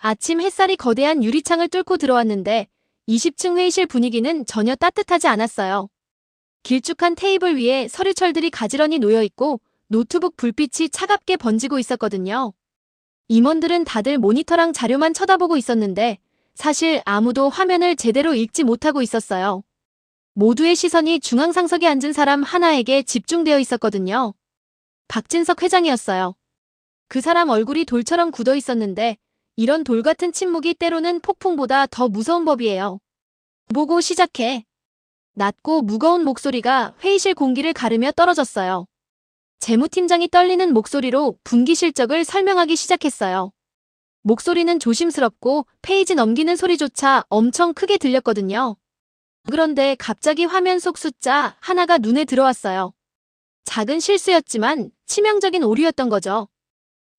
아침 햇살이 거대한 유리창을 뚫고 들어왔는데 20층 회의실 분위기는 전혀 따뜻하지 않았어요. 길쭉한 테이블 위에 서류철들이 가지런히 놓여있고 노트북 불빛이 차갑게 번지고 있었거든요. 임원들은 다들 모니터랑 자료만 쳐다보고 있었는데 사실 아무도 화면을 제대로 읽지 못하고 있었어요. 모두의 시선이 중앙상석에 앉은 사람 하나에게 집중되어 있었거든요. 박진석 회장이었어요. 그 사람 얼굴이 돌처럼 굳어 있었는데 이런 돌 같은 침묵이 때로는 폭풍보다 더 무서운 법이에요. 보고 시작해. 낮고 무거운 목소리가 회의실 공기를 가르며 떨어졌어요. 재무팀장이 떨리는 목소리로 분기 실적을 설명하기 시작했어요. 목소리는 조심스럽고 페이지 넘기는 소리조차 엄청 크게 들렸거든요. 그런데 갑자기 화면 속 숫자 하나가 눈에 들어왔어요. 작은 실수였지만 치명적인 오류였던 거죠.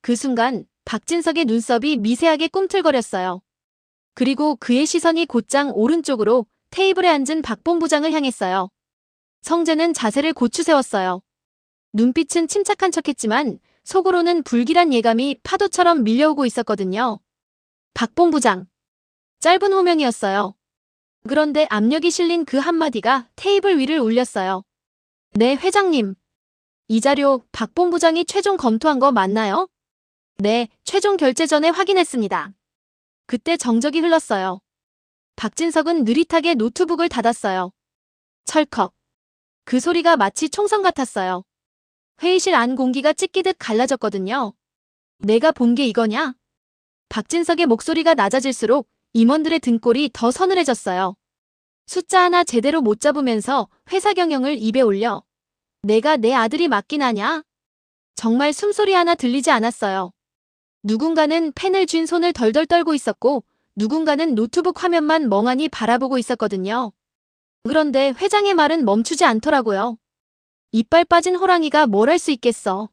그 순간 박진석의 눈썹이 미세하게 꿈틀거렸어요. 그리고 그의 시선이 곧장 오른쪽으로 테이블에 앉은 박 본부장을 향했어요. 성재는 자세를 고추 세웠어요. 눈빛은 침착한 척했지만 속으로는 불길한 예감이 파도처럼 밀려오고 있었거든요. 박 본부장. 짧은 호명이었어요. 그런데 압력이 실린 그 한마디가 테이블 위를 울렸어요. 네, 회장님. 이 자료 박 본부장이 최종 검토한 거 맞나요? 네, 최종 결제 전에 확인했습니다. 그때 정적이 흘렀어요. 박진석은 느릿하게 노트북을 닫았어요. 철컥. 그 소리가 마치 총성 같았어요. 회의실 안 공기가 찢기듯 갈라졌거든요. 내가 본 게 이거냐? 박진석의 목소리가 낮아질수록 임원들의 등골이 더 서늘해졌어요. 숫자 하나 제대로 못 잡으면서 회사 경영을 입에 올려. 내가 내 아들이 맞긴 하냐? 정말 숨소리 하나 들리지 않았어요. 누군가는 펜을 쥔 손을 덜덜 떨고 있었고 누군가는 노트북 화면만 멍하니 바라보고 있었거든요. 그런데 회장의 말은 멈추지 않더라고요. 이빨 빠진 호랑이가 뭘 할 수 있겠어.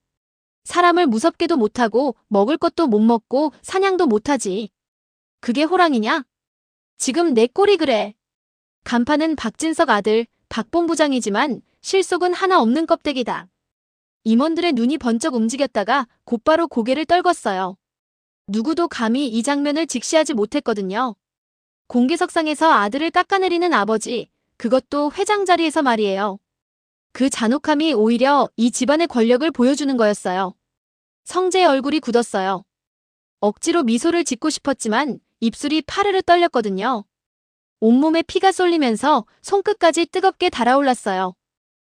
사람을 무섭게도 못하고 먹을 것도 못 먹고 사냥도 못하지. 그게 호랑이냐? 지금 내 꼴이 그래. 간판은 박진석 아들 박 본부장이지만 실속은 하나 없는 껍데기다. 임원들의 눈이 번쩍 움직였다가 곧바로 고개를 떨궜어요. 누구도 감히 이 장면을 직시하지 못했거든요. 공개석상에서 아들을 깎아내리는 아버지, 그것도 회장 자리에서 말이에요. 그 잔혹함이 오히려 이 집안의 권력을 보여주는 거였어요. 성재의 얼굴이 굳었어요. 억지로 미소를 짓고 싶었지만 입술이 파르르 떨렸거든요. 온몸에 피가 쏠리면서 손끝까지 뜨겁게 달아올랐어요.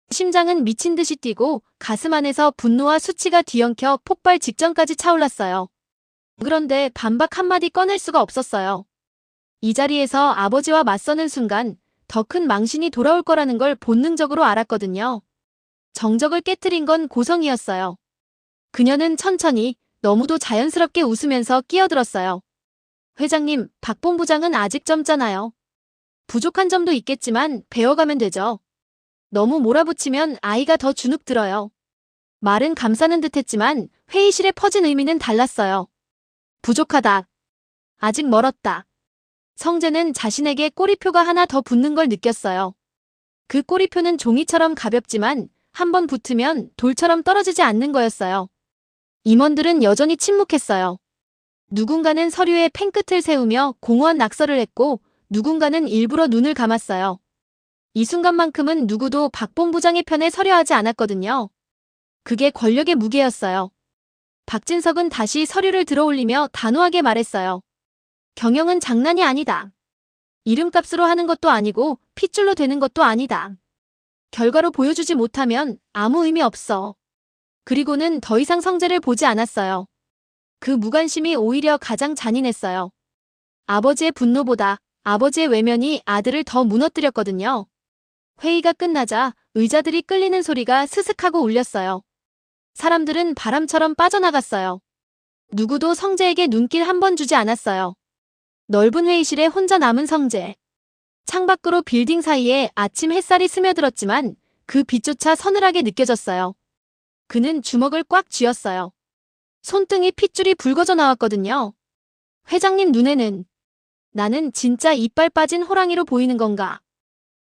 심장은 미친 듯이 뛰고 가슴 안에서 분노와 수치가 뒤엉켜 폭발 직전까지 차올랐어요. 그런데 반박 한마디 꺼낼 수가 없었어요. 이 자리에서 아버지와 맞서는 순간 더 큰 망신이 돌아올 거라는 걸 본능적으로 알았거든요. 정적을 깨트린 건 고성이었어요. 그녀는 천천히 너무도 자연스럽게 웃으면서 끼어들었어요. 회장님, 박 본부장은 아직 젊잖아요. 부족한 점도 있겠지만 배워가면 되죠. 너무 몰아붙이면 아이가 더 주눅 들어요. 말은 감싸는 듯했지만 회의실에 퍼진 의미는 달랐어요. 부족하다. 아직 멀었다. 성재는 자신에게 꼬리표가 하나 더 붙는 걸 느꼈어요. 그 꼬리표는 종이처럼 가볍지만 한 번 붙으면 돌처럼 떨어지지 않는 거였어요. 임원들은 여전히 침묵했어요. 누군가는 서류에 펜끝을 세우며 공허한 낙서를 했고 누군가는 일부러 눈을 감았어요. 이 순간만큼은 누구도 박 본부장의 편에 서려 하지 않았거든요. 그게 권력의 무게였어요. 박진석은 다시 서류를 들어올리며 단호하게 말했어요. 경영은 장난이 아니다. 이름값으로 하는 것도 아니고 핏줄로 되는 것도 아니다. 결과로 보여주지 못하면 아무 의미 없어. 그리고는 더 이상 성재를 보지 않았어요. 그 무관심이 오히려 가장 잔인했어요. 아버지의 분노보다 아버지의 외면이 아들을 더 무너뜨렸거든요. 회의가 끝나자 의자들이 끌리는 소리가 스슥하고 울렸어요. 사람들은 바람처럼 빠져나갔어요. 누구도 성재에게 눈길 한 번 주지 않았어요. 넓은 회의실에 혼자 남은 성재. 창밖으로 빌딩 사이에 아침 햇살이 스며들었지만 그 빛조차 서늘하게 느껴졌어요. 그는 주먹을 꽉 쥐었어요. 손등이 핏줄이 붉어져 나왔거든요. 회장님 눈에는 나는 진짜 이빨 빠진 호랑이로 보이는 건가?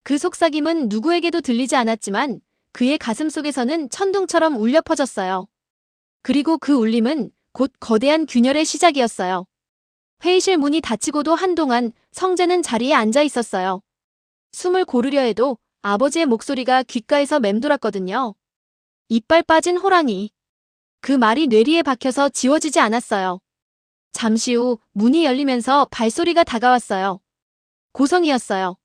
그 속삭임은 누구에게도 들리지 않았지만 그의 가슴 속에서는 천둥처럼 울려 퍼졌어요. 그리고 그 울림은 곧 거대한 균열의 시작이었어요. 회의실 문이 닫히고도 한동안 성재는 자리에 앉아 있었어요. 숨을 고르려 해도 아버지의 목소리가 귓가에서 맴돌았거든요. 이빨 빠진 호랑이. 그 말이 뇌리에 박혀서 지워지지 않았어요. 잠시 후 문이 열리면서 발소리가 다가왔어요. 고성이었어요.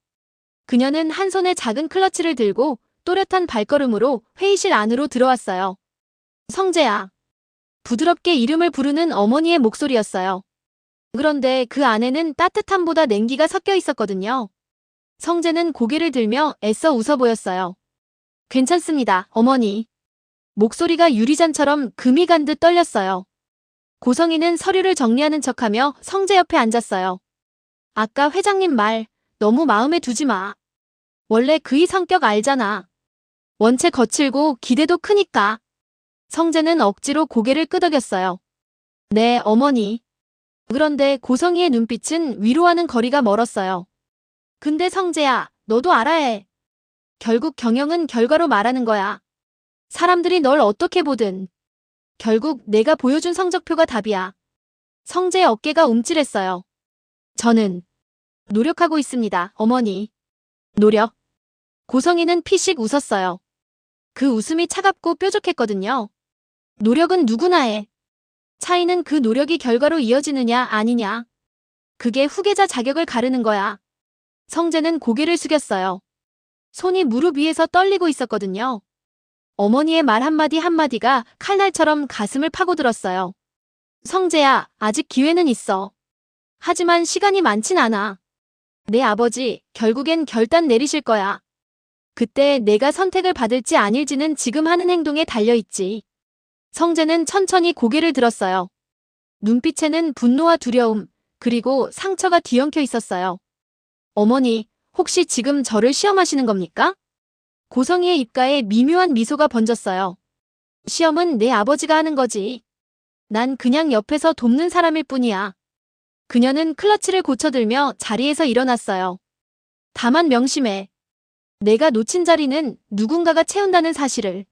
그녀는 한 손에 작은 클러치를 들고 또렷한 발걸음으로 회의실 안으로 들어왔어요. 성재야. 부드럽게 이름을 부르는 어머니의 목소리였어요. 그런데 그 안에는 따뜻함보다 냉기가 섞여 있었거든요. 성재는 고개를 들며 애써 웃어 보였어요. 괜찮습니다, 어머니. 목소리가 유리잔처럼 금이 간 듯 떨렸어요. 고성이는 서류를 정리하는 척하며 성재 옆에 앉았어요. 아까 회장님 말 너무 마음에 두지 마. 원래 그이 성격 알잖아. 원체 거칠고 기대도 크니까. 성재는 억지로 고개를 끄덕였어요. 네, 어머니. 그런데 고성이의 눈빛은 위로하는 거리가 멀었어요. 근데 성재야, 너도 알아야 해. 결국 경영은 결과로 말하는 거야. 사람들이 널 어떻게 보든. 결국 내가 보여준 성적표가 답이야. 성재의 어깨가 움찔했어요. 저는 노력하고 있습니다, 어머니. 노력. 고성이는 피식 웃었어요. 그 웃음이 차갑고 뾰족했거든요. 노력은 누구나 해. 차이는 그 노력이 결과로 이어지느냐 아니냐. 그게 후계자 자격을 가르는 거야. 성재는 고개를 숙였어요. 손이 무릎 위에서 떨리고 있었거든요. 어머니의 말 한마디 한마디가 칼날처럼 가슴을 파고들었어요. 성재야, 아직 기회는 있어. 하지만 시간이 많진 않아. 내 아버지, 결국엔 결단 내리실 거야. 그때 내가 선택을 받을지 아닐지는 지금 하는 행동에 달려있지. 성재는 천천히 고개를 들었어요. 눈빛에는 분노와 두려움, 그리고 상처가 뒤엉켜 있었어요. 어머니, 혹시 지금 저를 시험하시는 겁니까? 고성이의 입가에 미묘한 미소가 번졌어요. 시험은 내 아버지가 하는 거지. 난 그냥 옆에서 돕는 사람일 뿐이야. 그녀는 클러치를 고쳐들며 자리에서 일어났어요. 다만 명심해. 내가 놓친 자리는 누군가가 채운다는 사실을.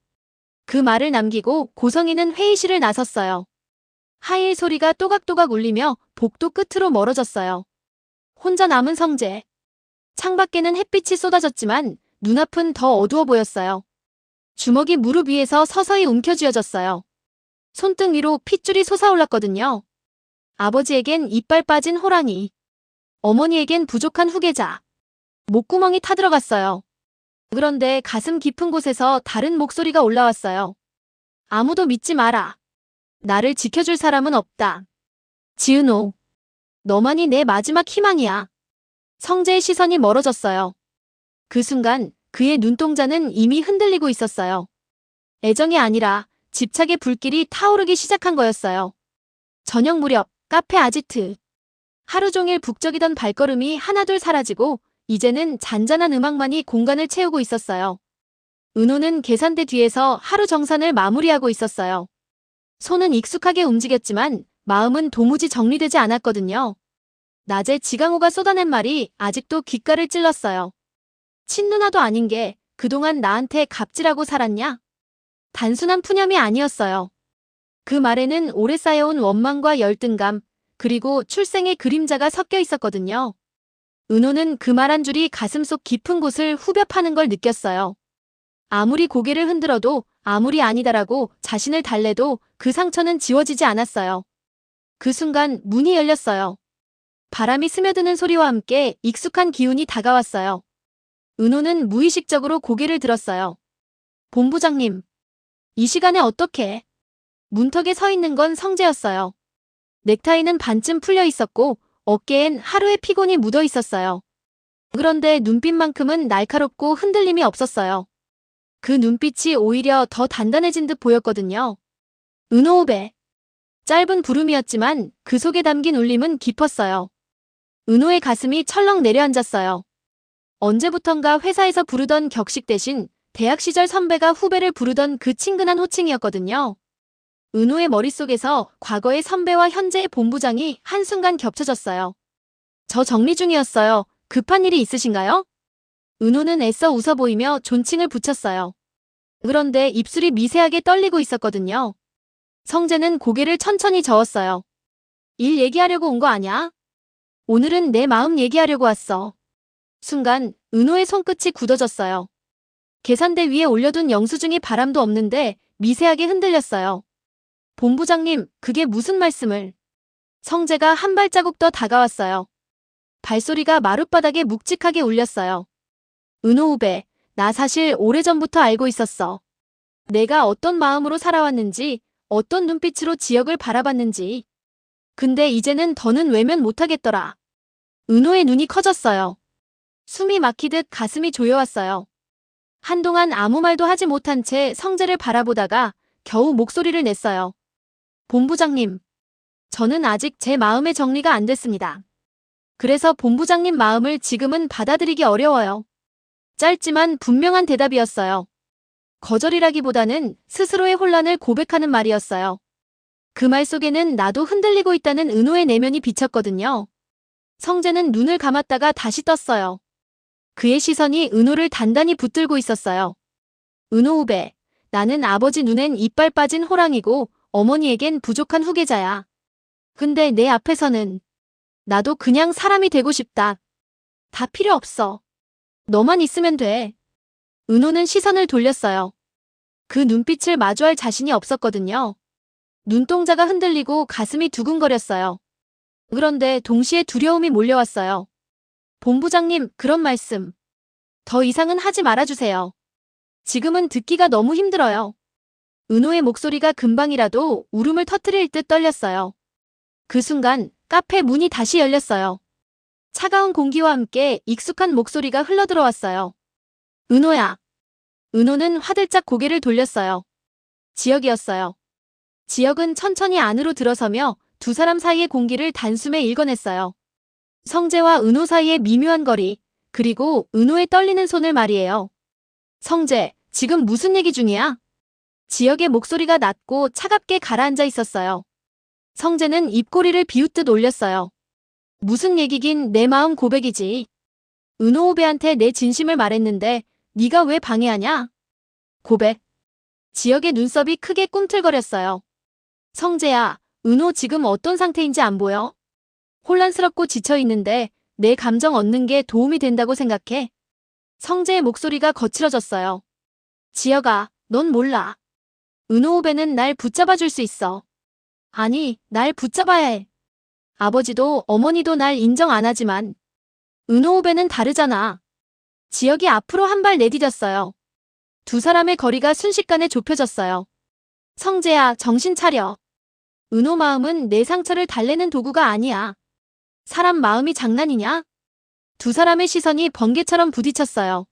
그 말을 남기고 고성이는 회의실을 나섰어요. 하이힐 소리가 또각또각 울리며 복도 끝으로 멀어졌어요. 혼자 남은 성재. 창밖에는 햇빛이 쏟아졌지만 눈앞은 더 어두워 보였어요. 주먹이 무릎 위에서 서서히 움켜쥐어졌어요. 손등 위로 핏줄이 솟아올랐거든요. 아버지에겐 이빨 빠진 호랑이. 어머니에겐 부족한 후계자. 목구멍이 타들어갔어요. 그런데 가슴 깊은 곳에서 다른 목소리가 올라왔어요. 아무도 믿지 마라. 나를 지켜줄 사람은 없다. 지은호. 너만이 내 마지막 희망이야. 성재의 시선이 멀어졌어요. 그 순간 그의 눈동자는 이미 흔들리고 있었어요. 애정이 아니라 집착의 불길이 타오르기 시작한 거였어요. 저녁 무렵 카페 아지트. 하루 종일 북적이던 발걸음이 하나둘 사라지고 이제는 잔잔한 음악만이 공간을 채우고 있었어요. 은호는 계산대 뒤에서 하루 정산을 마무리하고 있었어요. 손은 익숙하게 움직였지만 마음은 도무지 정리되지 않았거든요. 낮에 지강호가 쏟아낸 말이 아직도 귓가를 찔렀어요. 친누나도 아닌 게 그동안 나한테 갑질하고 살았냐? 단순한 푸념이 아니었어요. 그 말에는 오래 쌓여온 원망과 열등감, 그리고 출생의 그림자가 섞여 있었거든요. 은호는 그 말 한 줄이 가슴속 깊은 곳을 후벼 파는 걸 느꼈어요. 아무리 고개를 흔들어도 아무리 아니다라고 자신을 달래도 그 상처는 지워지지 않았어요. 그 순간 문이 열렸어요. 바람이 스며드는 소리와 함께 익숙한 기운이 다가왔어요. 은호는 무의식적으로 고개를 들었어요. 본부장님. 이 시간에 어떻게? 문턱에 서 있는 건 성재였어요. 넥타이는 반쯤 풀려 있었고 어깨엔 하루의 피곤이 묻어 있었어요. 그런데 눈빛만큼은 날카롭고 흔들림이 없었어요. 그 눈빛이 오히려 더 단단해진 듯 보였거든요. 은호 후배. 짧은 부름이었지만 그 속에 담긴 울림은 깊었어요. 은호의 가슴이 철렁 내려앉았어요. 언제부턴가 회사에서 부르던 격식 대신 대학 시절 선배가 후배를 부르던 그 친근한 호칭이었거든요. 은호의 머릿속에서 과거의 선배와 현재의 본부장이 한순간 겹쳐졌어요. 저 정리 중이었어요. 급한 일이 있으신가요? 은호는 애써 웃어 보이며 존칭을 붙였어요. 그런데 입술이 미세하게 떨리고 있었거든요. 성재는 고개를 천천히 저었어요. 일 얘기하려고 온 거 아냐? 오늘은 내 마음 얘기하려고 왔어. 순간 은호의 손끝이 굳어졌어요. 계산대 위에 올려둔 영수증이 바람도 없는데 미세하게 흔들렸어요. 본부장님, 그게 무슨 말씀을? 성재가 한 발자국 더 다가왔어요. 발소리가 마룻바닥에 묵직하게 울렸어요. 은호 후배, 나 사실 오래전부터 알고 있었어. 내가 어떤 마음으로 살아왔는지, 어떤 눈빛으로 지역을 바라봤는지. 근데 이제는 더는 외면 못하겠더라. 은호의 눈이 커졌어요. 숨이 막히듯 가슴이 조여왔어요. 한동안 아무 말도 하지 못한 채 성재를 바라보다가 겨우 목소리를 냈어요. 본부장님, 저는 아직 제 마음의 정리가 안 됐습니다. 그래서 본부장님 마음을 지금은 받아들이기 어려워요. 짧지만 분명한 대답이었어요. 거절이라기보다는 스스로의 혼란을 고백하는 말이었어요. 그 말 속에는 나도 흔들리고 있다는 은호의 내면이 비쳤거든요. 성재는 눈을 감았다가 다시 떴어요. 그의 시선이 은호를 단단히 붙들고 있었어요. 은호 후배, 나는 아버지 눈엔 이빨 빠진 호랑이고 어머니에겐 부족한 후계자야. 근데 내 앞에서는 나도 그냥 사람이 되고 싶다. 다 필요 없어. 너만 있으면 돼. 은호는 시선을 돌렸어요. 그 눈빛을 마주할 자신이 없었거든요. 눈동자가 흔들리고 가슴이 두근거렸어요. 그런데 동시에 두려움이 몰려왔어요. 본부장님, 그런 말씀. 더 이상은 하지 말아주세요. 지금은 듣기가 너무 힘들어요. 은호의 목소리가 금방이라도 울음을 터뜨릴 듯 떨렸어요. 그 순간 카페 문이 다시 열렸어요. 차가운 공기와 함께 익숙한 목소리가 흘러들어왔어요. 은호야. 은호는 화들짝 고개를 돌렸어요. 지역이었어요. 지역은 천천히 안으로 들어서며 두 사람 사이의 공기를 단숨에 읽어냈어요. 성재와 은호 사이의 미묘한 거리, 그리고 은호의 떨리는 손을 말이에요. 성재, 지금 무슨 얘기 중이야? 지역의 목소리가 낮고 차갑게 가라앉아 있었어요. 성재는 입꼬리를 비웃듯 올렸어요. 무슨 얘기긴 내 마음 고백이지. 은호 후배한테 내 진심을 말했는데 네가 왜 방해하냐? 고백. 지역의 눈썹이 크게 꿈틀거렸어요. 성재야, 은호 지금 어떤 상태인지 안 보여? 혼란스럽고 지쳐있는데 내 감정 얻는 게 도움이 된다고 생각해? 성재의 목소리가 거칠어졌어요. 지역아, 넌 몰라. 은호 후배는 날 붙잡아줄 수 있어. 아니, 날 붙잡아야 해. 아버지도 어머니도 날 인정 안 하지만 은호 후배는 다르잖아. 지역이 앞으로 한 발 내디뎠어요. 두 사람의 거리가 순식간에 좁혀졌어요. 성재야, 정신 차려. 은호 마음은 내 상처를 달래는 도구가 아니야. 사람 마음이 장난이냐? 두 사람의 시선이 번개처럼 부딪혔어요.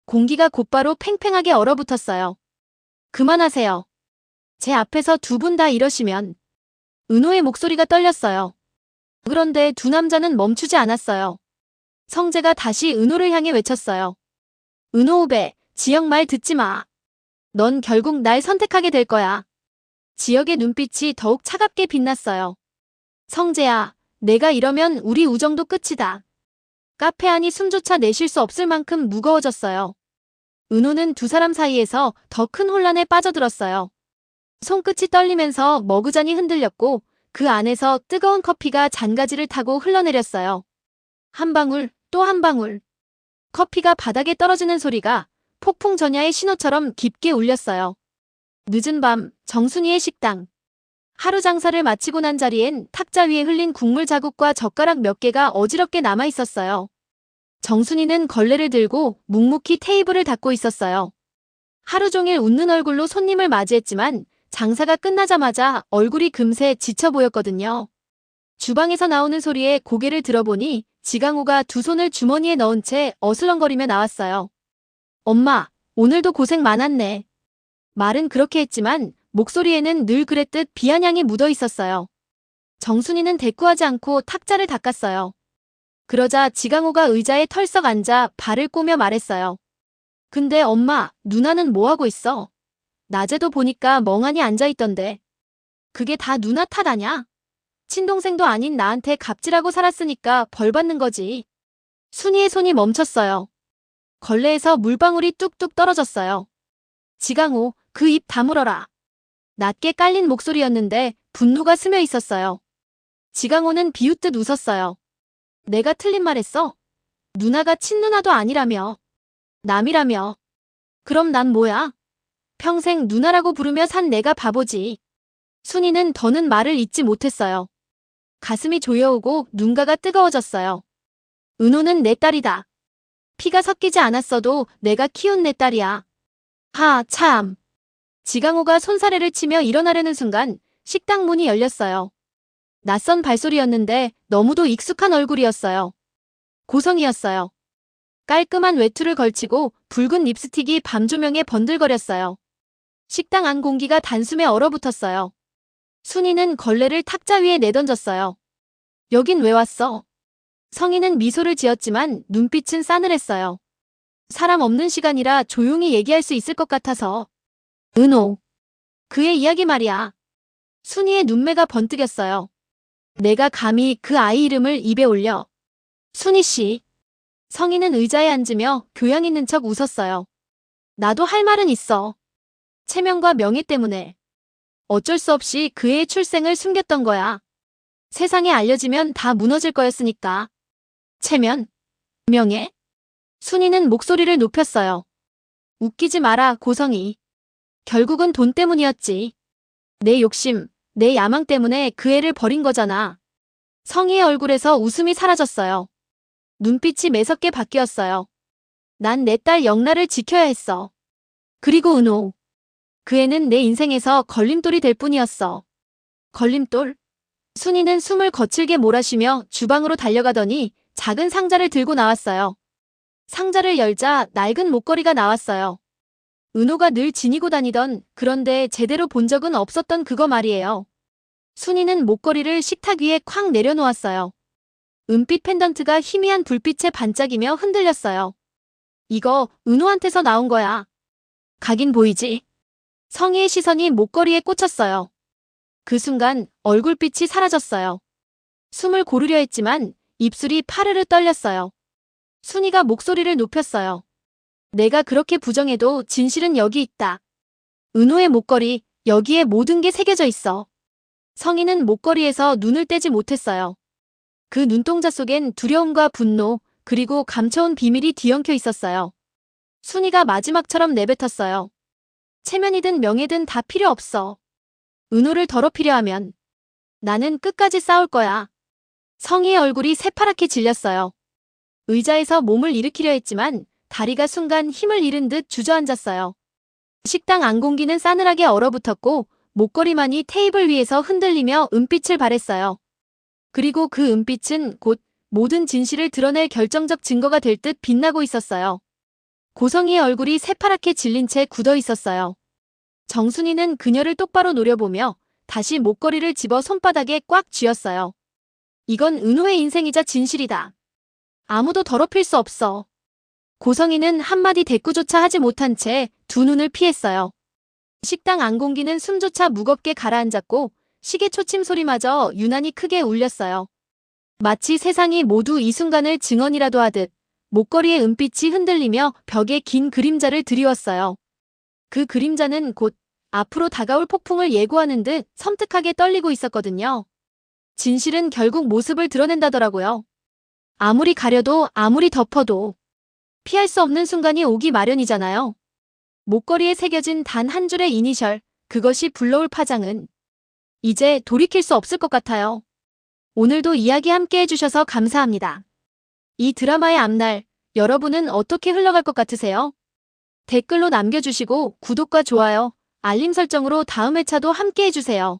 공기가 곧바로 팽팽하게 얼어붙었어요. 그만하세요. 제 앞에서 두 분 다 이러시면. 은호의 목소리가 떨렸어요. 그런데 두 남자는 멈추지 않았어요. 성재가 다시 은호를 향해 외쳤어요. 은호 후배, 지역 말 듣지 마. 넌 결국 날 선택하게 될 거야. 지역의 눈빛이 더욱 차갑게 빛났어요. 성재야, 내가 이러면 우리 우정도 끝이다. 카페 안이 숨조차 내쉴 수 없을 만큼 무거워졌어요. 은호는 두 사람 사이에서 더 큰 혼란에 빠져들었어요. 손끝이 떨리면서 머그잔이 흔들렸고 그 안에서 뜨거운 커피가 잔가지를 타고 흘러내렸어요. 한 방울, 또 한 방울. 커피가 바닥에 떨어지는 소리가 폭풍 전야의 신호처럼 깊게 울렸어요. 늦은 밤, 정순이의 식당. 하루 장사를 마치고 난 자리엔 탁자 위에 흘린 국물 자국과 젓가락 몇 개가 어지럽게 남아 있었어요. 정순이는 걸레를 들고 묵묵히 테이블을 닦고 있었어요. 하루 종일 웃는 얼굴로 손님을 맞이했지만 장사가 끝나자마자 얼굴이 금세 지쳐 보였거든요. 주방에서 나오는 소리에 고개를 들어보니 지강호가 두 손을 주머니에 넣은 채 어슬렁거리며 나왔어요. 엄마, 오늘도 고생 많았네. 말은 그렇게 했지만 목소리에는 늘 그랬듯 비아냥이 묻어 있었어요. 정순이는 대꾸하지 않고 탁자를 닦았어요. 그러자 지강호가 의자에 털썩 앉아 발을 꼬며 말했어요. 근데 엄마, 누나는 뭐하고 있어? 낮에도 보니까 멍하니 앉아있던데. 그게 다 누나 탓 아냐? 친동생도 아닌 나한테 갑질하고 살았으니까 벌 받는 거지. 순이의 손이 멈췄어요. 걸레에서 물방울이 뚝뚝 떨어졌어요. 지강호, 그 입 다물어라. 낮게 깔린 목소리였는데 분노가 스며 있었어요. 지강호는 비웃듯 웃었어요. 내가 틀린 말 했어? 누나가 친누나도 아니라며. 남이라며. 그럼 난 뭐야? 평생 누나라고 부르며 산 내가 바보지. 순이는 더는 말을 잇지 못했어요. 가슴이 조여오고 눈가가 뜨거워졌어요. 은호는 내 딸이다. 피가 섞이지 않았어도 내가 키운 내 딸이야. 하, 참. 지강호가 손사래를 치며 일어나려는 순간 식당 문이 열렸어요. 낯선 발소리였는데 너무도 익숙한 얼굴이었어요. 고성이었어요. 깔끔한 외투를 걸치고 붉은 립스틱이 밤 조명에 번들거렸어요. 식당 안 공기가 단숨에 얼어붙었어요. 순이는 걸레를 탁자 위에 내던졌어요. 여긴 왜 왔어? 성희는 미소를 지었지만 눈빛은 싸늘했어요. 사람 없는 시간이라 조용히 얘기할 수 있을 것 같아서. 은호. 그의 이야기 말이야. 순이의 눈매가 번뜩였어요. 내가 감히 그 아이 이름을 입에 올려. 순이 씨. 성희는 의자에 앉으며 교양 있는 척 웃었어요. 나도 할 말은 있어. 체면과 명예 때문에. 어쩔 수 없이 그 애의 출생을 숨겼던 거야. 세상에 알려지면 다 무너질 거였으니까. 체면? 명예? 순이는 목소리를 높였어요. 웃기지 마라, 고성이. 결국은 돈 때문이었지. 내 욕심, 내 야망 때문에 그 애를 버린 거잖아. 성희의 얼굴에서 웃음이 사라졌어요. 눈빛이 매섭게 바뀌었어요. 난 내 딸 영라를 지켜야 했어. 그리고 은호. 그 애는 내 인생에서 걸림돌이 될 뿐이었어. 걸림돌? 순이는 숨을 거칠게 몰아쉬며 주방으로 달려가더니 작은 상자를 들고 나왔어요. 상자를 열자 낡은 목걸이가 나왔어요. 은호가 늘 지니고 다니던, 그런데 제대로 본 적은 없었던 그거 말이에요. 순이는 목걸이를 식탁 위에 쾅 내려놓았어요. 은빛 펜던트가 희미한 불빛에 반짝이며 흔들렸어요. 이거 은호한테서 나온 거야. 각인 보이지? 성희의 시선이 목걸이에 꽂혔어요. 그 순간 얼굴빛이 사라졌어요. 숨을 고르려 했지만 입술이 파르르 떨렸어요. 순이가 목소리를 높였어요. 내가 그렇게 부정해도 진실은 여기 있다. 은호의 목걸이, 여기에 모든 게 새겨져 있어. 성희는 목걸이에서 눈을 떼지 못했어요. 그 눈동자 속엔 두려움과 분노, 그리고 감춰온 비밀이 뒤엉켜 있었어요. 순이가 마지막처럼 내뱉었어요. 체면이든 명예든 다 필요 없어. 은호를 더럽히려 하면 나는 끝까지 싸울 거야. 성희의 얼굴이 새파랗게 질렸어요. 의자에서 몸을 일으키려 했지만 다리가 순간 힘을 잃은 듯 주저앉았어요. 식당 안 공기는 싸늘하게 얼어붙었고 목걸이만이 테이블 위에서 흔들리며 은빛을 발했어요. 그리고 그 은빛은 곧 모든 진실을 드러낼 결정적 증거가 될 듯 빛나고 있었어요. 고성희의 얼굴이 새파랗게 질린 채 굳어 있었어요. 정순이는 그녀를 똑바로 노려보며 다시 목걸이를 집어 손바닥에 꽉 쥐었어요. 이건 은호의 인생이자 진실이다. 아무도 더럽힐 수 없어. 고성희는 한마디 대꾸조차 하지 못한 채 두 눈을 피했어요. 식당 안 공기는 숨조차 무겁게 가라앉았고 시계 초침 소리마저 유난히 크게 울렸어요. 마치 세상이 모두 이 순간을 증언이라도 하듯 목걸이의 은빛이 흔들리며 벽에 긴 그림자를 드리웠어요. 그 그림자는 곧 앞으로 다가올 폭풍을 예고하는 듯 섬뜩하게 떨리고 있었거든요. 진실은 결국 모습을 드러낸다더라고요. 아무리 가려도 아무리 덮어도 피할 수 없는 순간이 오기 마련이잖아요. 목걸이에 새겨진 단 한 줄의 이니셜, 그것이 불러올 파장은 이제 돌이킬 수 없을 것 같아요. 오늘도 이야기 함께 해주셔서 감사합니다. 이 드라마의 앞날, 여러분은 어떻게 흘러갈 것 같으세요? 댓글로 남겨주시고 구독과 좋아요, 알림 설정으로 다음 회차도 함께 해주세요.